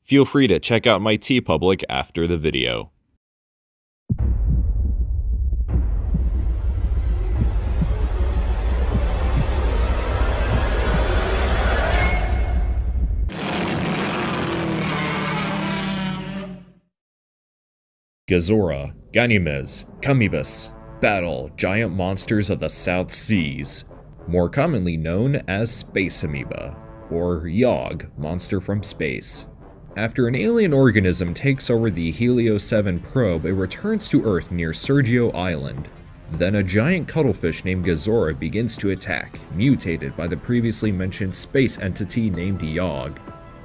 Feel free to check out my TeePublic after the video. Gezora, Ganimes, Kamoebas. Battle giant monsters of the South Seas, more commonly known as Space Amoeba, or Yogg, monster from space. After an alien organism takes over the Helio 7 probe, it returns to Earth near Sergio Island. Then a giant cuttlefish named Gezora begins to attack, mutated by the previously mentioned space entity named Yogg.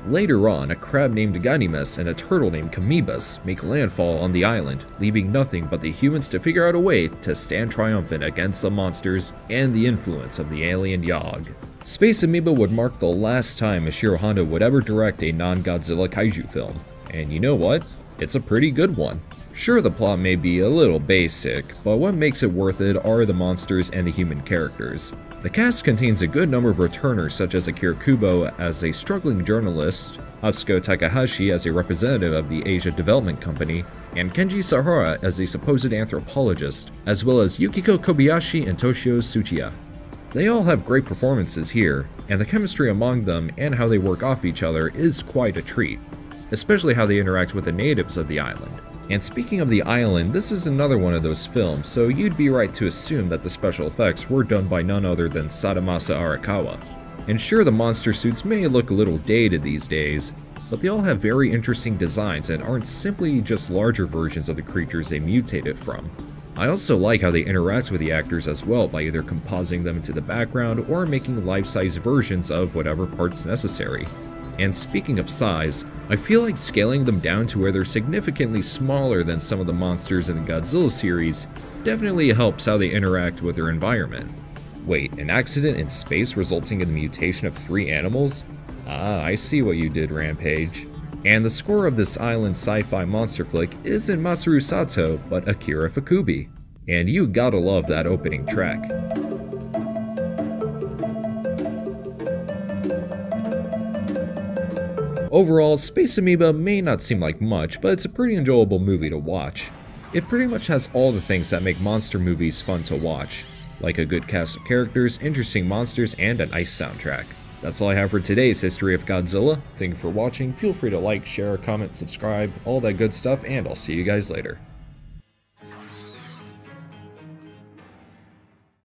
Later on, a crab named Ganimes and a turtle named Kamoebas make landfall on the island, leaving nothing but the humans to figure out a way to stand triumphant against the monsters and the influence of the alien Yogg. Space Amoeba would mark the last time Ishiro Honda would ever direct a non-Godzilla kaiju film, and you know what? It's a pretty good one. Sure, the plot may be a little basic, but what makes it worth it are the monsters and the human characters. The cast contains a good number of returners such as Akira Kubo as a struggling journalist, Atsuko Takahashi as a representative of the Asia Development Company, and Kenji Sahara as a supposed anthropologist, as well as Yukiko Kobayashi and Toshio Tsuchiya. They all have great performances here, and the chemistry among them and how they work off each other is quite a treat, especially how they interact with the natives of the island. And speaking of the island, this is another one of those films, so you'd be right to assume that the special effects were done by none other than Sadamasa Arakawa. And sure, the monster suits may look a little dated these days, but they all have very interesting designs and aren't simply just larger versions of the creatures they mutated from. I also like how they interact with the actors as well by either compositing them into the background or making life-size versions of whatever parts necessary. And speaking of size, I feel like scaling them down to where they're significantly smaller than some of the monsters in the Godzilla series definitely helps how they interact with their environment. Wait, an accident in space resulting in the mutation of 3 animals? Ah, I see what you did, Rampage. And the score of this island sci-fi monster flick isn't Masaru Sato, but Akira Fukubi. And you gotta love that opening track. Overall, Space Amoeba may not seem like much, but it's a pretty enjoyable movie to watch. It pretty much has all the things that make monster movies fun to watch, like a good cast of characters, interesting monsters, and a nice soundtrack. That's all I have for today's History of Godzilla. Thank you for watching, feel free to like, share, comment, subscribe, all that good stuff, and I'll see you guys later.